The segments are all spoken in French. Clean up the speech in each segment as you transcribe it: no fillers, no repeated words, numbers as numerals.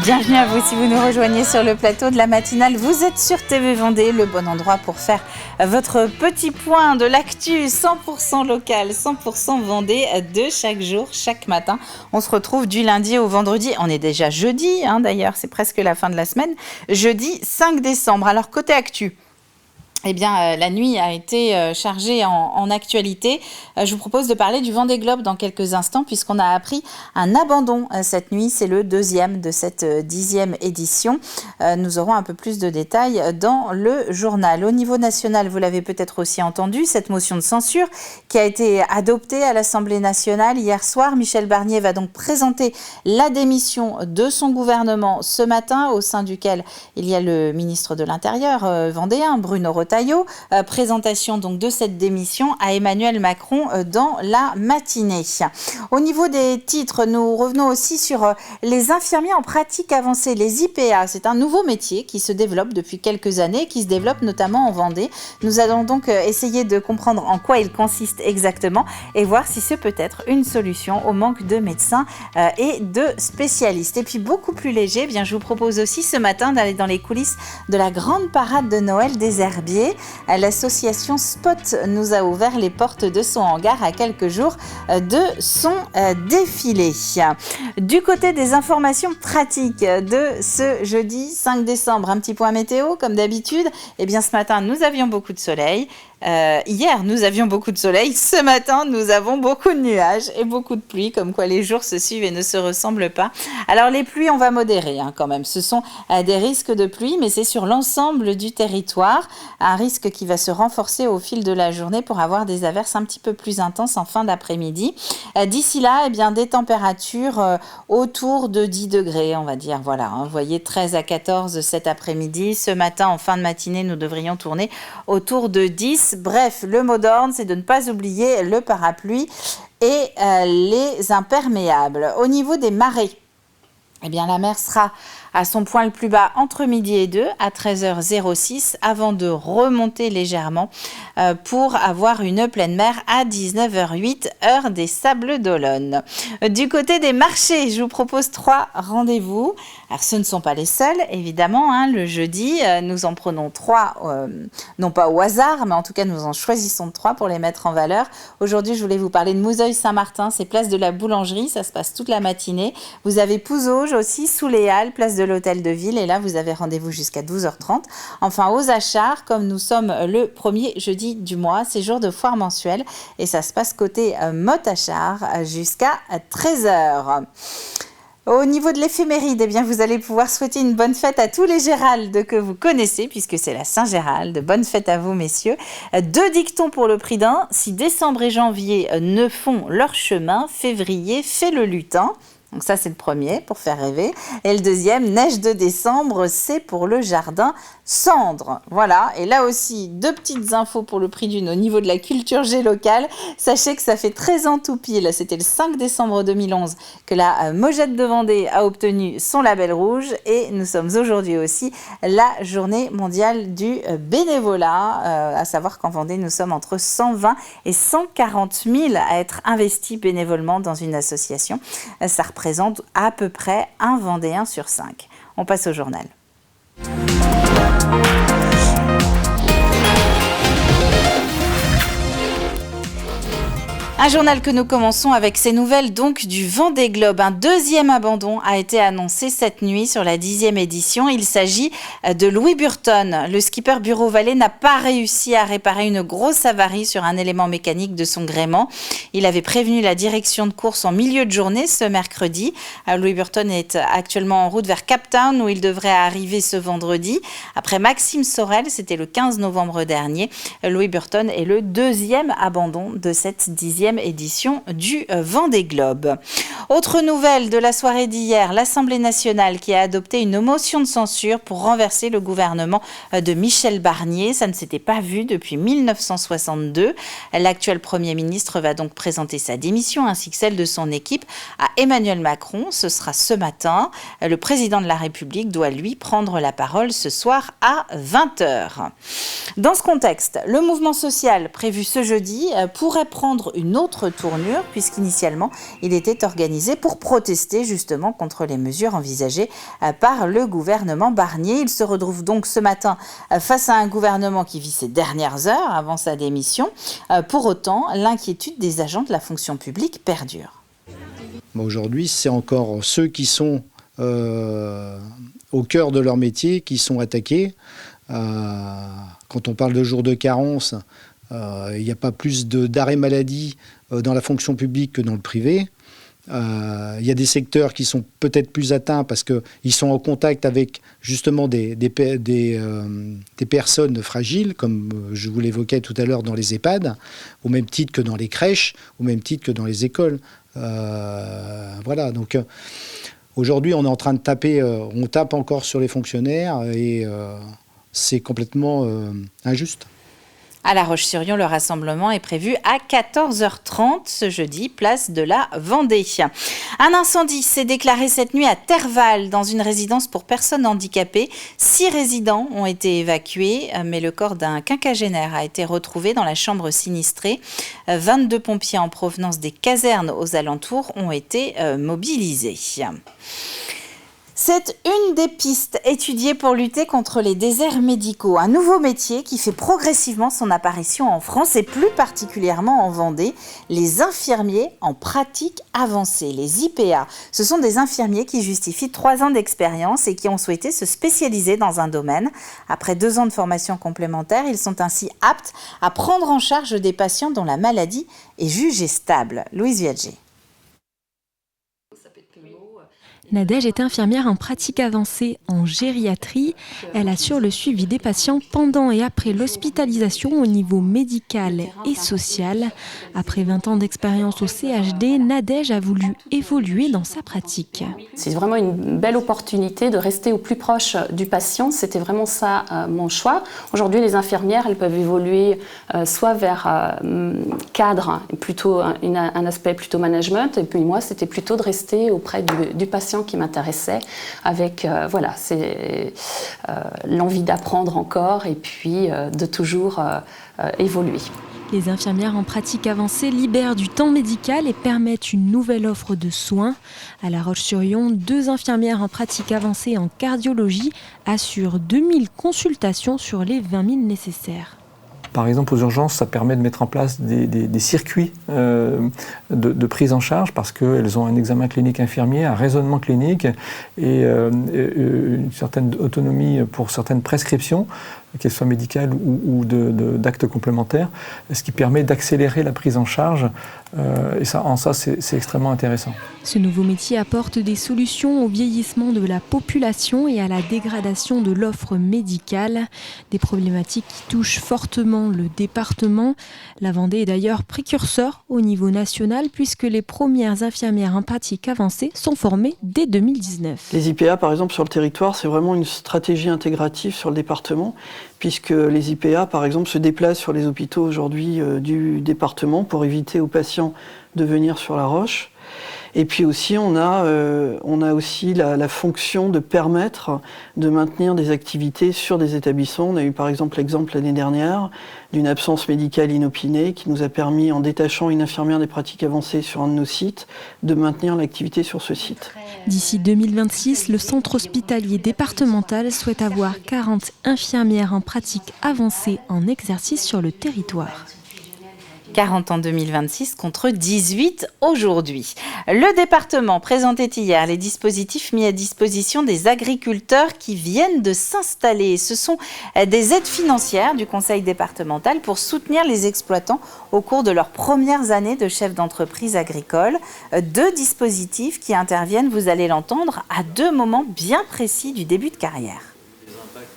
Bienvenue à vous si vous nous rejoignez sur le plateau de la matinale. Vous êtes sur TV Vendée, le bon endroit pour faire votre petit point de l'actu 100% local, 100% Vendée de chaque jour, chaque matin. On se retrouve du lundi au vendredi. On est déjà jeudi, d'ailleurs, c'est presque la fin de la semaine. Jeudi 5 décembre. Alors, côté actu. Eh bien, la nuit a été chargée en actualité. Je vous propose de parler du Vendée Globe dans quelques instants puisqu'on a appris un abandon cette nuit. C'est le deuxième de cette 10e édition. Nous aurons un peu plus de détails dans le journal. Au niveau national, vous l'avez peut-être aussi entendu, cette motion de censure qui a été adoptée à l'Assemblée nationale hier soir. Michel Barnier va donc présenter la démission de son gouvernement ce matin, au sein duquel il y a le ministre de l'Intérieur vendéen, Bruno Retailleau. Présentation donc de cette démission à Emmanuel Macron dans la matinée. Au niveau des titres, nous revenons aussi sur les infirmiers en pratique avancée, les IPA. C'est un nouveau métier qui se développe depuis quelques années, qui se développe notamment en Vendée. Nous allons donc essayer de comprendre en quoi il consiste exactement et voir si c'est peut-être une solution au manque de médecins et de spécialistes. Et puis beaucoup plus léger, je vous propose aussi ce matin d'aller dans les coulisses de la grande parade de Noël des herbiers. L'association Spot nous a ouvert les portes de son hangar à quelques jours de son défilé. Du côté des informations pratiques de ce jeudi 5 décembre, un petit point météo comme d'habitude. Ce matin, nous avions beaucoup de soleil. Hier, nous avions beaucoup de soleil. Ce matin, nous avons beaucoup de nuages et beaucoup de pluie, comme quoi les jours se suivent et ne se ressemblent pas. Alors, les pluies, on va modérer quand même. Ce sont des risques de pluie, mais c'est sur l'ensemble du territoire. Un risque qui va se renforcer au fil de la journée pour avoir des averses un petit peu plus intenses en fin d'après-midi. D'ici là, des températures autour de 10 degrés, on va dire. Voilà, vous voyez, 13 à 14 cet après-midi. Ce matin, en fin de matinée, nous devrions tourner autour de 10. Bref, le mot d'ordre, c'est de ne pas oublier le parapluie et les imperméables. Au niveau des marées, la mer sera à son point le plus bas entre midi et 2 à 13h06 avant de remonter légèrement pour avoir une pleine mer à 19h08 heure des Sables d'Olonne. Du côté des marchés, je vous propose 3 rendez-vous. Alors ce ne sont pas les seuls évidemment, le jeudi nous en prenons 3, non pas au hasard mais en tout cas nous en choisissons 3 pour les mettre en valeur. Aujourd'hui je voulais vous parler de Mouzeuil-Saint-Martin, c'est place de la Boulangerie, ça se passe toute la matinée. Vous avez Pouzauges aussi sous les Halles, place de l'Hôtel de Ville et là vous avez rendez-vous jusqu'à 12h30. Enfin aux Achards, comme nous sommes le premier jeudi du mois, c'est jour de foire mensuelle et ça se passe côté Motte-Achard jusqu'à 13h. Au niveau de l'éphéméride, vous allez pouvoir souhaiter une bonne fête à tous les Géraldes que vous connaissez, puisque c'est la Saint-Géralde. Bonne fête à vous, messieurs. 2 dictons pour le prix d'un. Si décembre et janvier ne font leur chemin, février fait le lutin. Donc ça, c'est le premier, pour faire rêver. Et le deuxième, neige de décembre, c'est pour le jardin cendre. Voilà, et là aussi, 2 petites infos pour le prix d'une au niveau de la culture G locale. Sachez que ça fait 13 ans tout pile, c'était le 5 décembre 2011 que la Mogette de Vendée a obtenu son label rouge. Et nous sommes aujourd'hui aussi la journée mondiale du bénévolat. À savoir qu'en Vendée, nous sommes entre 120 et 140 000 à être investis bénévolement dans une association. Ça représente à peu près un Vendéen sur 5. On passe au journal. Un journal que nous commençons avec ces nouvelles donc du Vendée Globe. Un deuxième abandon a été annoncé cette nuit sur la 10e édition. Il s'agit de Louis Burton. Le skipper Bureau Vallée n'a pas réussi à réparer une grosse avarie sur un élément mécanique de son gréement. Il avait prévenu la direction de course en milieu de journée ce mercredi. Louis Burton est actuellement en route vers Cape Town où il devrait arriver ce vendredi. Après Maxime Sorel, c'était le 15 novembre dernier. Louis Burton est le deuxième abandon de cette 10e édition du Vendée Globe. Autre nouvelle de la soirée d'hier, l'Assemblée nationale qui a adopté une motion de censure pour renverser le gouvernement de Michel Barnier. Ça ne s'était pas vu depuis 1962. L'actuel Premier ministre va donc présenter sa démission ainsi que celle de son équipe à Emmanuel Macron. Ce sera ce matin. Le président de la République doit lui prendre la parole ce soir à 20h. Dans ce contexte, le mouvement social prévu ce jeudi pourrait prendre une autre tournure puisqu'initialement il était organisé pour protester justement contre les mesures envisagées par le gouvernement Barnier. Il se retrouve donc ce matin face à un gouvernement qui vit ses dernières heures avant sa démission. Pour autant, l'inquiétude des agents de la fonction publique perdure. Aujourd'hui, c'est encore ceux qui sont au cœur de leur métier qui sont attaqués. Quand on parle de jours de carence, il n'y a pas plus d'arrêt maladie dans la fonction publique que dans le privé. Il y a des secteurs qui sont peut-être plus atteints parce qu'ils sont en contact avec justement des personnes fragiles, comme je vous l'évoquais tout à l'heure dans les EHPAD, au même titre que dans les crèches, au même titre que dans les écoles. Voilà, donc aujourd'hui on est en train de taper, on tape encore sur les fonctionnaires et c'est complètement injuste. À La Roche-sur-Yon, le rassemblement est prévu à 14h30 ce jeudi, place de la Vendée. Un incendie s'est déclaré cette nuit à Terval, dans une résidence pour personnes handicapées. 6 résidents ont été évacués, mais le corps d'un quinquagénaire a été retrouvé dans la chambre sinistrée. 22 pompiers en provenance des casernes aux alentours ont été mobilisés. C'est une des pistes étudiées pour lutter contre les déserts médicaux, un nouveau métier qui fait progressivement son apparition en France et plus particulièrement en Vendée, les infirmiers en pratique avancée, les IPA. Ce sont des infirmiers qui justifient 3 ans d'expérience et qui ont souhaité se spécialiser dans un domaine. Après 2 ans de formation complémentaire, ils sont ainsi aptes à prendre en charge des patients dont la maladie est jugée stable. Louise Viager. Nadège est infirmière en pratique avancée en gériatrie. Elle assure le suivi des patients pendant et après l'hospitalisation au niveau médical et social. Après 20 ans d'expérience au CHD, Nadège a voulu évoluer dans sa pratique. C'est vraiment une belle opportunité de rester au plus proche du patient. C'était vraiment ça mon choix. Aujourd'hui, les infirmières, elles peuvent évoluer soit vers cadre, plutôt un aspect plutôt management. Et puis moi, c'était plutôt de rester auprès du patient qui m'intéressait avec l'envie d'apprendre encore et puis de toujours évoluer. Les infirmières en pratique avancée libèrent du temps médical et permettent une nouvelle offre de soins. À La Roche-sur-Yon, 2 infirmières en pratique avancée en cardiologie assurent 2000 consultations sur les 20 000 nécessaires. Par exemple, aux urgences, ça permet de mettre en place des circuits de prise en charge parce qu'elles ont un examen clinique infirmier, un raisonnement clinique et une certaine autonomie pour certaines prescriptions, qu'elles soient médicales ou d'actes complémentaires, ce qui permet d'accélérer la prise en charge. Et ça, c'est extrêmement intéressant. Ce nouveau métier apporte des solutions au vieillissement de la population et à la dégradation de l'offre médicale. Des problématiques qui touchent fortement le département. La Vendée est d'ailleurs précurseur au niveau national puisque les premières infirmières en pratique avancée sont formées dès 2019. Les IPA, par exemple, sur le territoire, c'est vraiment une stratégie intégrative sur le département, puisque les IPA, par exemple, se déplacent sur les hôpitaux aujourd'hui du département pour éviter aux patients de venir sur La Roche. Et puis aussi, on a aussi la fonction de permettre de maintenir des activités sur des établissements. On a eu par exemple l'exemple l'année dernière d'une absence médicale inopinée qui nous a permis, en détachant une infirmière des pratiques avancées sur un de nos sites, de maintenir l'activité sur ce site. D'ici 2026, le centre hospitalier départemental souhaite avoir 40 infirmières en pratique avancée en exercice sur le territoire. 40 en 2026 contre 18 aujourd'hui. Le département présentait hier les dispositifs mis à disposition des agriculteurs qui viennent de s'installer. Ce sont des aides financières du conseil départemental pour soutenir les exploitants au cours de leurs premières années de chef d'entreprise agricole. 2 dispositifs qui interviennent, vous allez l'entendre, à 2 moments bien précis du début de carrière.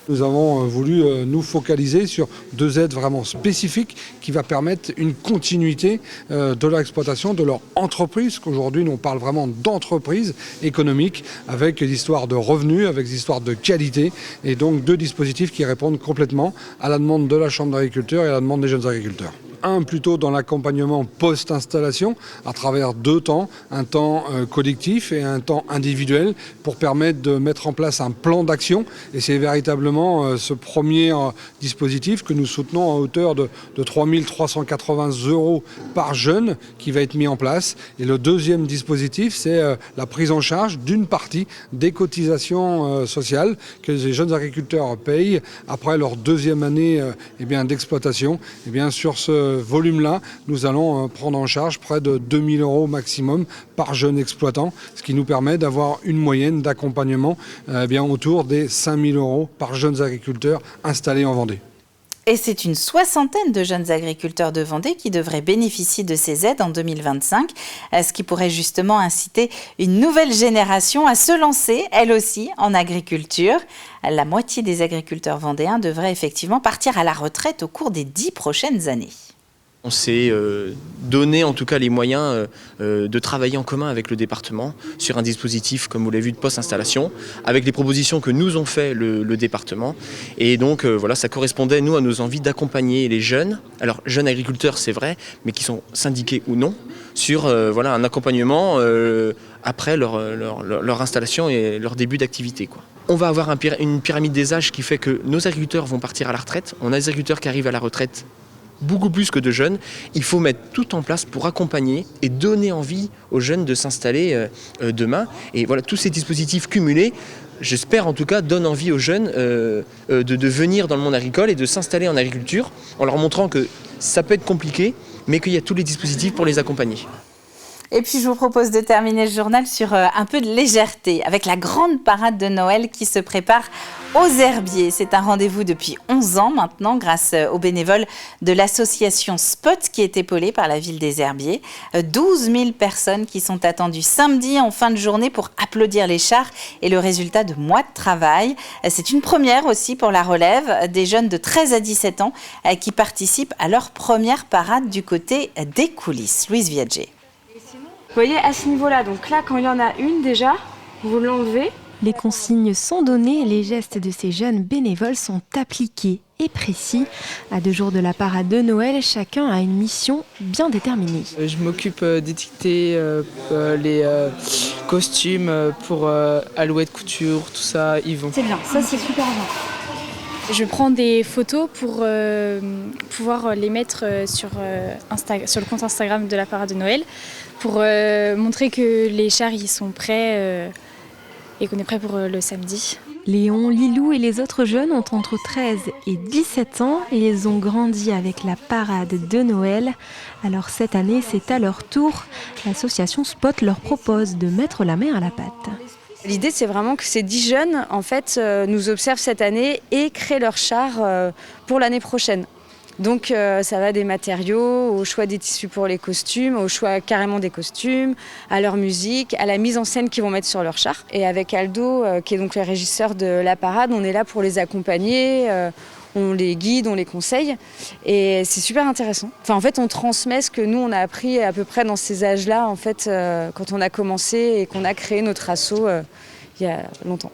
Nous avons voulu nous focaliser sur 2 aides vraiment spécifiques qui va permettre une continuité de leur exploitation, de leur entreprise, qu'aujourd'hui nous on parle vraiment d'entreprise économique avec des histoires de revenus, avec des histoires de qualité et donc 2 dispositifs qui répondent complètement à la demande de la Chambre d'agriculture et à la demande des jeunes agriculteurs. plutôt dans l'accompagnement post-installation, à travers 2 temps, un temps collectif et un temps individuel, pour permettre de mettre en place un plan d'action. Et c'est véritablement ce premier dispositif que nous soutenons à hauteur de 3 380 € par jeune qui va être mis en place. Et le deuxième dispositif, c'est la prise en charge d'une partie des cotisations sociales que les jeunes agriculteurs payent après leur 2e année d'exploitation. Et bien, sur ce volume-là, nous allons prendre en charge près de 2 000 € maximum par jeune exploitant, ce qui nous permet d'avoir une moyenne d'accompagnement autour des 5 000 € par jeunes agriculteurs installés en Vendée. Et c'est une 60aine de jeunes agriculteurs de Vendée qui devraient bénéficier de ces aides en 2025, ce qui pourrait justement inciter une nouvelle génération à se lancer, elle aussi, en agriculture. La moitié des agriculteurs vendéens devraient effectivement partir à la retraite au cours des 10 prochaines années. On s'est donné en tout cas les moyens de travailler en commun avec le département sur un dispositif, comme vous l'avez vu, de post-installation, avec les propositions que nous ont fait le département. Et donc voilà, ça correspondait, nous, à nos envies d'accompagner les jeunes, alors jeunes agriculteurs c'est vrai, mais qui sont syndiqués ou non, sur un accompagnement après leur installation et leur début d'activité, quoi. On va avoir une pyramide des âges qui fait que nos agriculteurs vont partir à la retraite. On a des agriculteurs qui arrivent à la retraite beaucoup plus que de jeunes. Il faut mettre tout en place pour accompagner et donner envie aux jeunes de s'installer demain. Et voilà, tous ces dispositifs cumulés, j'espère en tout cas, donnent envie aux jeunes de venir dans le monde agricole et de s'installer en agriculture, en leur montrant que ça peut être compliqué, mais qu'il y a tous les dispositifs pour les accompagner. Et puis je vous propose de terminer ce journal sur un peu de légèreté, avec la grande parade de Noël qui se prépare aux Herbiers. C'est un rendez-vous depuis 11 ans maintenant, grâce aux bénévoles de l'association Spot qui est épaulée par la ville des Herbiers. 12 000 personnes qui sont attendues samedi en fin de journée pour applaudir les chars et le résultat de mois de travail. C'est une première aussi pour la relève, des jeunes de 13 à 17 ans qui participent à leur première parade du côté des coulisses. Louise Viager. Vous voyez, à ce niveau-là, donc là, quand il y en a une déjà, vous l'enlevez. Les consignes sont données et les gestes de ces jeunes bénévoles sont appliqués et précis. À 2 jours de la parade de Noël, chacun a une mission bien déterminée. Je m'occupe d'étiqueter les costumes pour Alouette Couture, tout ça, Yvon. C'est bien, ça c'est super bien. Je prends des photos pour pouvoir les mettre sur le compte Instagram de la parade de Noël pour montrer que les chars y sont prêts et qu'on est prêt pour le samedi. Léon, Lilou et les autres jeunes ont entre 13 et 17 ans et ils ont grandi avec la parade de Noël. Alors cette année, c'est à leur tour. L'association Spot leur propose de mettre la main à la pâte. L'idée, c'est vraiment que ces 10 jeunes, en fait, nous observent cette année et créent leur char pour l'année prochaine. Donc ça va des matériaux, au choix des tissus pour les costumes, au choix carrément des costumes, à leur musique, à la mise en scène qu'ils vont mettre sur leur char. Et avec Aldo, qui est donc le régisseur de la parade, on est là pour les accompagner, on les guide, on les conseille. Et c'est super intéressant. Enfin, en fait, on transmet ce que nous, on a appris à peu près dans ces âges-là, en fait, quand on a commencé et qu'on a créé notre asso il y a longtemps.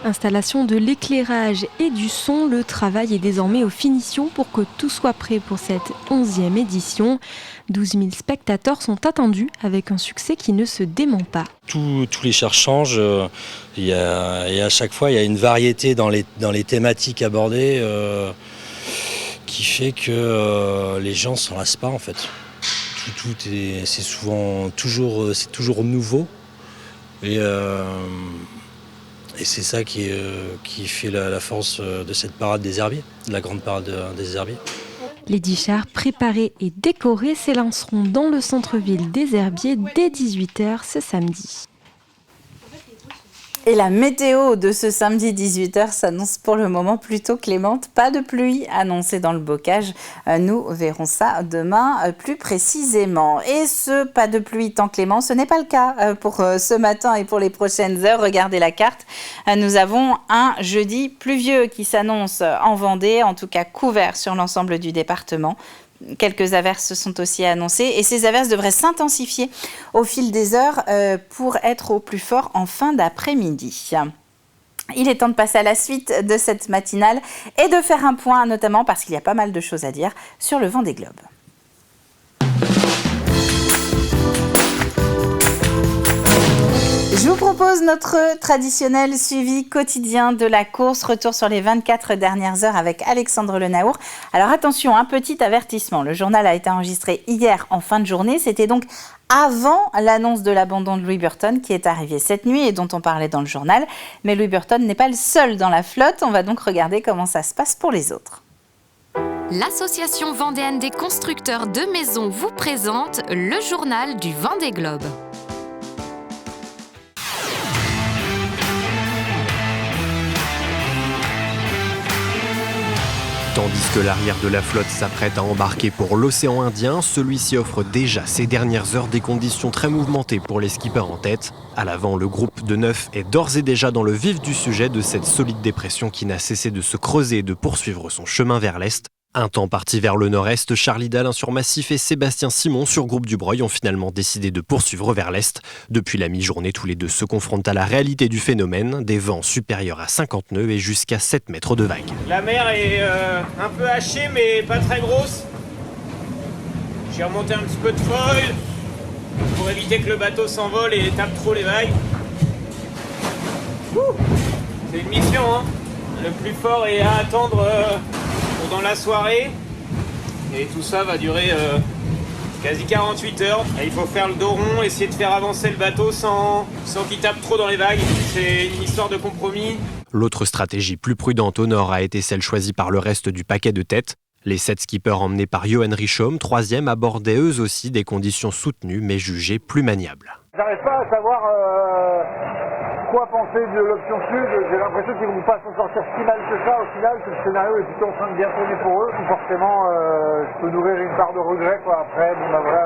Installation de l'éclairage et du son, le travail est désormais aux finitions pour que tout soit prêt pour cette 11e édition. 12 000 spectateurs sont attendus avec un succès qui ne se dément pas. Tous les chars changent et à chaque fois il y a une variété dans les thématiques abordées qui fait que les gens ne s'en lassent pas en fait. C'est souvent toujours nouveau. Et c'est ça qui fait la force de cette parade des Herbiers, de la grande parade des Herbiers. Les 10 chars préparés et décorés s'élanceront dans le centre-ville des Herbiers dès 18h ce samedi. Et la météo de ce samedi 18h s'annonce pour le moment plutôt clémente. Pas de pluie annoncée dans le bocage. Nous verrons ça demain plus précisément. Et ce pas de pluie tant clément, ce n'est pas le cas pour ce matin et pour les prochaines heures. Regardez la carte. Nous avons un jeudi pluvieux qui s'annonce en Vendée, en tout cas couvert sur l'ensemble du département. Quelques averses sont aussi annoncées et ces averses devraient s'intensifier au fil des heures pour être au plus fort en fin d'après-midi. Il est temps de passer à la suite de cette matinale et de faire un point, notamment parce qu'il y a pas mal de choses à dire sur le Vendée Globe. Je vous propose notre traditionnel suivi quotidien de la course. Retour sur les 24 dernières heures avec Alexandre Lenaour. Alors attention, un petit avertissement. Le journal a été enregistré hier en fin de journée. C'était donc avant l'annonce de l'abandon de Louis Burton qui est arrivé cette nuit et dont on parlait dans le journal. Mais Louis Burton n'est pas le seul dans la flotte. On va donc regarder comment ça se passe pour les autres. L'Association vendéenne des constructeurs de maisons vous présente le journal du Vendée Globe. Tandis que l'arrière de la flotte s'apprête à embarquer pour l'océan Indien, celui-ci offre déjà ces dernières heures des conditions très mouvementées pour les skippers en tête. À l'avant, le groupe de 9 est d'ores et déjà dans le vif du sujet de cette solide dépression qui n'a cessé de se creuser et de poursuivre son chemin vers l'est. Un temps parti vers le nord-est, Charlie Dalin sur Massif et Sébastien Simon sur Groupe du Breuil ont finalement décidé de poursuivre vers l'est. Depuis la mi-journée, tous les deux se confrontent à la réalité du phénomène, des vents supérieurs à 50 nœuds et jusqu'à 7 mètres de vagues. La mer est un peu hachée mais pas très grosse. J'ai remonté un petit peu de foil pour éviter que le bateau s'envole et tape trop les vagues. C'est une mission, hein. Le plus fort est à attendre dans la soirée et tout ça va durer quasi 48 heures. Et il faut faire le dos rond, essayer de faire avancer le bateau sans qu'il tape trop dans les vagues. C'est une histoire de compromis. L'autre stratégie plus prudente au nord a été celle choisie par le reste du paquet de tête. Les 7 skippers emmenés par Johan Richaume, 3e, abordaient eux aussi des conditions soutenues mais jugées plus maniables. J'arrive pas à savoir quoi penser de l'option sud. J'ai l'impression qu'ils vont pas s'en sortir si mal que ça au final, que le scénario est plutôt en train de bien tourner pour eux. Forcément, je peux nourrir une part de regret, quoi. Après, bon bah voilà,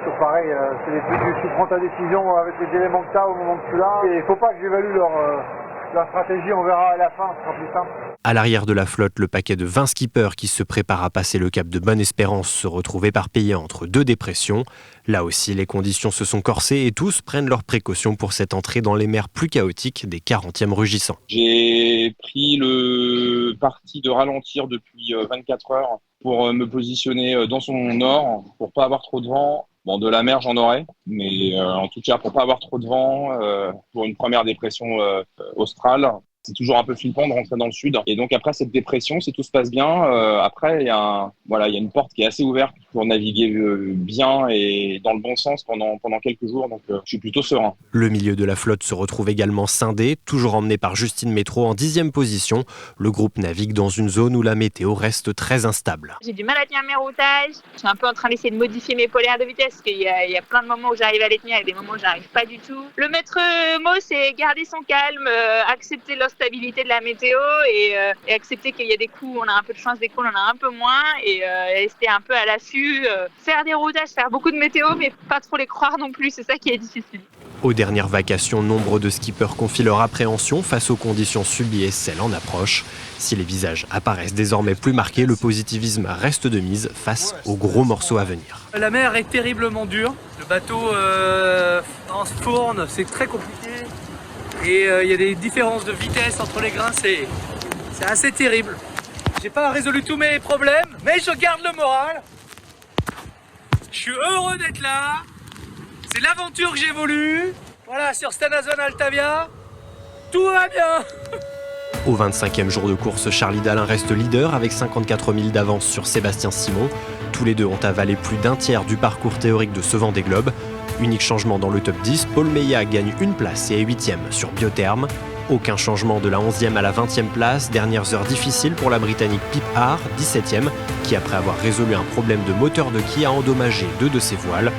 c'est pareil, c'est les trucs, tu prends ta décision avec les éléments que tu as au moment que tu l'as. Et il faut pas que j'évalue leur stratégie, on verra à la fin, ce sera plus simple. À l'arrière de la flotte, le paquet de 20 skippers qui se préparent à passer le cap de Bonne-Espérance se retrouve éparpillé entre 2 dépressions. Là aussi, les conditions se sont corsées et tous prennent leurs précautions pour cette entrée dans les mers plus chaotiques des 40e rugissants. J'ai pris le parti de ralentir depuis 24 heures pour me positionner dans son nord, pour pas avoir trop de vent. Bon, de la mer, j'en aurai, mais en tout cas, pour pas avoir trop de vent, pour une première dépression australe, c'est toujours un peu flippant de rentrer dans le sud. Et donc après cette dépression, si tout se passe bien, après il y a une porte qui est assez ouverte pour naviguer bien et dans le bon sens pendant quelques jours. Donc je suis plutôt serein. Le milieu de la flotte se retrouve également scindé, toujours emmené par Justine Métro en 10e position. Le groupe navigue dans une zone où la météo reste très instable. J'ai du mal à tenir mes routages. Je suis un peu en train d'essayer de modifier mes polaires de vitesse parce qu'il y a plein de moments où j'arrive à les tenir et des moments où j'arrive pas du tout. Le maître mot, c'est garder son calme, accepter l'instabilité de la météo et accepter qu'il y a des coups, on a un peu de chance, des coups, on en a un peu moins et rester un peu à l'affût. Faire des routages, faire beaucoup de météo, mais pas trop les croire non plus, c'est ça qui est difficile. Aux dernières vacations, nombre de skippers confient leur appréhension face aux conditions subies et celles en approche. Si les visages apparaissent désormais plus marqués, le positivisme reste de mise face aux gros morceaux à venir. La mer est terriblement dure, le bateau en se tourne, c'est très compliqué et il y a des différences de vitesse entre les grains, c'est assez terrible. J'ai pas résolu tous mes problèmes, mais je garde le moral. Je suis heureux d'être là. C'est l'aventure que j'ai voulu. Voilà, sur Stanazon Altavia, tout va bien. Au 25e jour de course, Charlie Dalin reste leader avec 54 000 d'avance sur Sébastien Simon. Tous les deux ont avalé plus d'un tiers du parcours théorique de ce Vendée Globe. Unique changement dans le top 10, Paul Meillat gagne une place et est 8e sur Biotherme. Aucun changement de la 11e à la 20e place. Dernières heures difficiles pour la Britannique Pip Haar, 17e, qui après avoir résolu un problème de moteur de quai a endommagé 2 de ses voiles.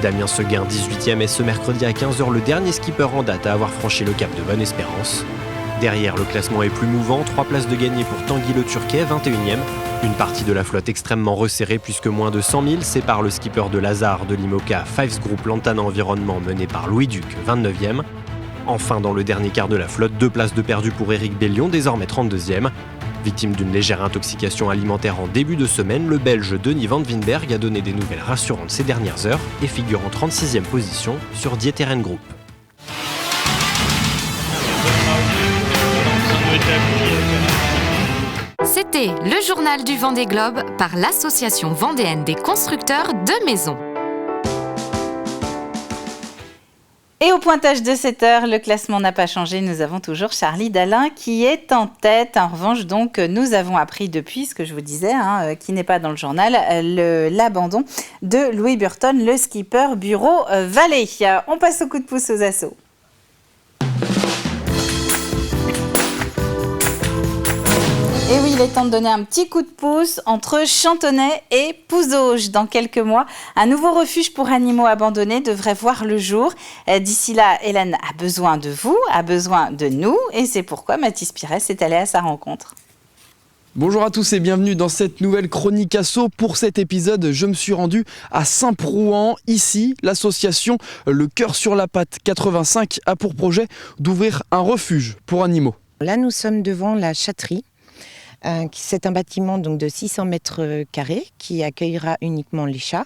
Damien Seguin, 18e, est ce mercredi à 15h le dernier skipper en date à avoir franchi le cap de Bonne-Espérance. Derrière, le classement est plus mouvant, 3 places de gagné pour Tanguy Le Turquet, 21e. Une partie de la flotte extrêmement resserrée puisque moins de 100 000 sépare le skipper de Lazare de l'IMOCA Fives Group Lantana Environnement mené par Louis Duc, 29e. Enfin, dans le dernier quart de la flotte, 2 places de perdu pour Éric Bellion, désormais 32e. Victime d'une légère intoxication alimentaire en début de semaine, le Belge Denis Van Winberg a donné des nouvelles rassurantes ces dernières heures et figure en 36e position sur Dieteren Group. C'était le journal du Vendée Globe par l'Association vendéenne des constructeurs de maisons. Et au pointage de 7 heures, le classement n'a pas changé. Nous avons toujours Charlie Dalin qui est en tête. En revanche, donc, nous avons appris depuis ce que je vous disais, qui n'est pas dans le journal, l'abandon de Louis Burton, le skipper Bureau Vallée. On passe au coup de pouce aux assos. Et oui, il est temps de donner un petit coup de pouce entre Chantonnay et Pouzauges. Dans quelques mois, un nouveau refuge pour animaux abandonnés devrait voir le jour. D'ici là, Hélène a besoin de vous, a besoin de nous. Et c'est pourquoi Mathis Pirès est allé à sa rencontre. Bonjour à tous et bienvenue dans cette nouvelle chronique asso. Pour cet épisode, je me suis rendu à Saint-Prouan. Ici, l'association Le Cœur sur la Patte 85 a pour projet d'ouvrir un refuge pour animaux. Là, nous sommes devant la Chatterie. C'est un bâtiment donc, de 600 mètres carrés qui accueillera uniquement les chats.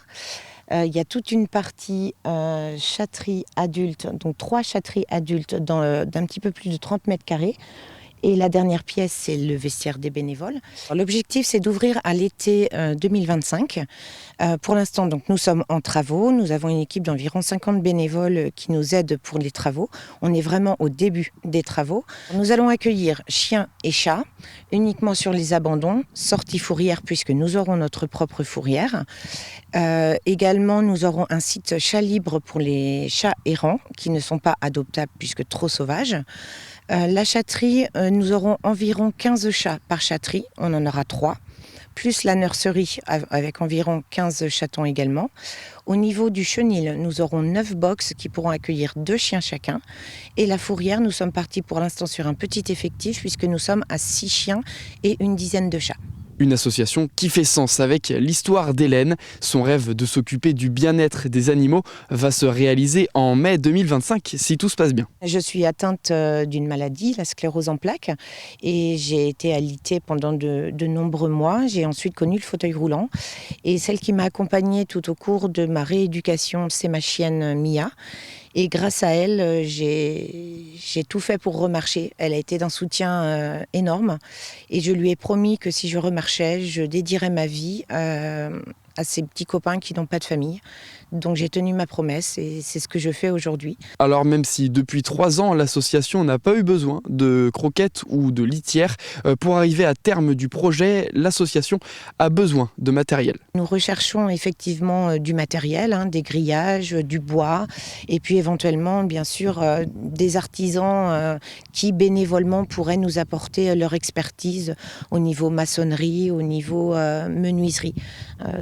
Il y a toute une partie chatterie adulte, donc 3 chatteries adultes d'un petit peu plus de 30 mètres carrés. Et la dernière pièce, c'est le vestiaire des bénévoles. L'objectif, c'est d'ouvrir à l'été 2025. Pour l'instant, donc, nous sommes en travaux. Nous avons une équipe d'environ 50 bénévoles qui nous aident pour les travaux. On est vraiment au début des travaux. Nous allons accueillir chiens et chats, uniquement sur les abandons, sortie fourrière, puisque nous aurons notre propre fourrière. Également, nous aurons un site chat libre pour les chats errants, qui ne sont pas adoptables puisque trop sauvages. La chatterie, nous aurons environ 15 chats par chatterie, on en aura 3, plus la nurserie avec environ 15 chatons également. Au niveau du chenil, nous aurons 9 box qui pourront accueillir 2 chiens chacun. Et la fourrière, nous sommes partis pour l'instant sur un petit effectif puisque nous sommes à 6 chiens et une dizaine de chats. Une association qui fait sens avec l'histoire d'Hélène. Son rêve de s'occuper du bien-être des animaux va se réaliser en mai 2025 si tout se passe bien. Je suis atteinte d'une maladie, la sclérose en plaques, et j'ai été alitée pendant de nombreux mois. J'ai ensuite connu le fauteuil roulant et celle qui m'a accompagnée tout au cours de ma rééducation, c'est ma chienne Mia. Et grâce à elle, j'ai tout fait pour remarcher. Elle a été d'un soutien énorme. Et je lui ai promis que si je remarchais, je dédierais ma vie à ces petits copains qui n'ont pas de famille. Donc j'ai tenu ma promesse et c'est ce que je fais aujourd'hui. Alors même si depuis 3 ans, l'association n'a pas eu besoin de croquettes ou de litières, pour arriver à terme du projet, l'association a besoin de matériel. Nous recherchons effectivement du matériel, des grillages, du bois et puis éventuellement bien sûr des artisans qui bénévolement pourraient nous apporter leur expertise au niveau maçonnerie, au niveau menuiserie.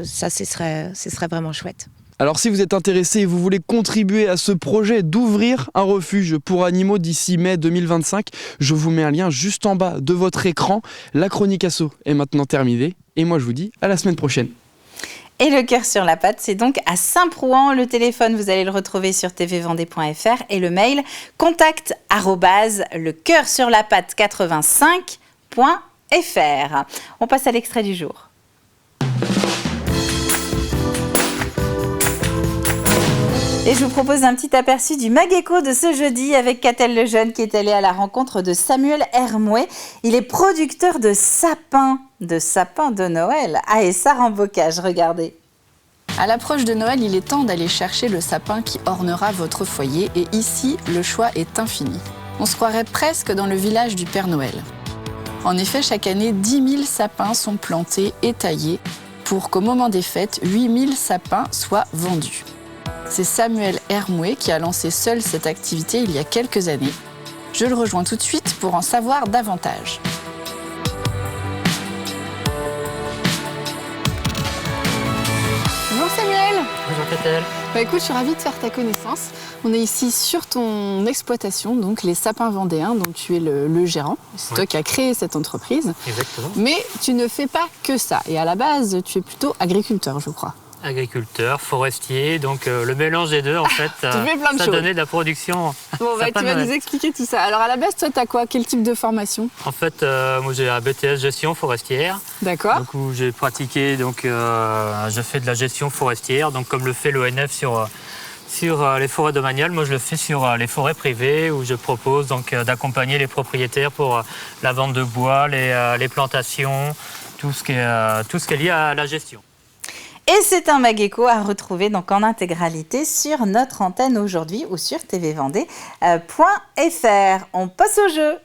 Ça, ce serait vraiment chouette. Alors si vous êtes intéressé et vous voulez contribuer à ce projet d'ouvrir un refuge pour animaux d'ici mai 2025, je vous mets un lien juste en bas de votre écran. La chronique asso est maintenant terminée et moi je vous dis à la semaine prochaine. Et le cœur sur la patte, c'est donc à Saint-Prouan. Le téléphone, vous allez le retrouver sur tvvendée.fr et le mail contact@lecoeursurlapatte85.fr. On passe à l'extrait du jour. Et je vous propose un petit aperçu du Mageco de ce jeudi avec Catel Lejeune qui est allé à la rencontre de Samuel Hermouet. Il est producteur de sapins de Noël. Ah, et ça rend bocage, regardez. À l'approche de Noël, il est temps d'aller chercher le sapin qui ornera votre foyer. Et ici, le choix est infini. On se croirait presque dans le village du Père Noël. En effet, chaque année, 10 000 sapins sont plantés et taillés pour qu'au moment des fêtes, 8 000 sapins soient vendus. C'est Samuel Hermouet qui a lancé seul cette activité il y a quelques années. Je le rejoins tout de suite pour en savoir davantage. Bonjour Samuel. Bonjour Catel. Écoute, je suis ravie de faire ta connaissance. On est ici sur ton exploitation, donc les sapins vendéens, dont tu es le gérant. C'est toi qui as créé cette entreprise. Exactement. Mais tu ne fais pas que ça. Et à la base, tu es plutôt agriculteur, je crois. Agriculteur, forestier, donc le mélange des deux en fait, ça donnait de la production. Bon, tu vas nous expliquer tout ça. Alors à la base, toi, tu as quoi? Quel type de formation? En fait, moi j'ai un BTS gestion forestière. D'accord. Donc où j'ai pratiqué, je fais de la gestion forestière, donc comme le fait l'ONF sur les forêts domaniales, moi je le fais sur les forêts privées où je propose donc d'accompagner les propriétaires pour la vente de bois, les plantations, tout ce qui est lié à la gestion. Et c'est un Mageco à retrouver donc en intégralité sur notre antenne aujourd'hui ou sur tvvendée.fr. On passe au jeu.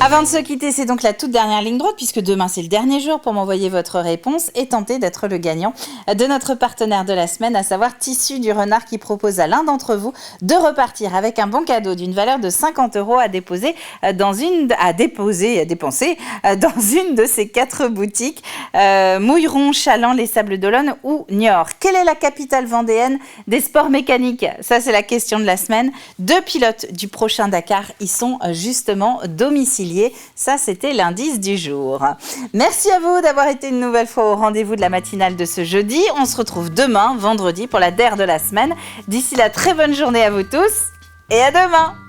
Avant de se quitter, c'est donc la toute dernière ligne droite puisque demain c'est le dernier jour pour m'envoyer votre réponse et tenter d'être le gagnant de notre partenaire de la semaine, à savoir Tissus du Renard, qui propose à l'un d'entre vous de repartir avec un bon cadeau d'une valeur de 50 € à dépenser dans une de ces 4 boutiques, Mouilleron, Chaland, les Sables d'Olonne ou Niort. Quelle est la capitale vendéenne des sports mécaniques? Ça, c'est la question de la semaine. 2 pilotes du prochain Dakar y sont justement domiciliés. Ça, c'était l'indice du jour. Merci à vous d'avoir été une nouvelle fois au rendez-vous de la matinale de ce jeudi. On se retrouve demain, vendredi, pour la DER de la semaine. D'ici là, très bonne journée à vous tous et à demain.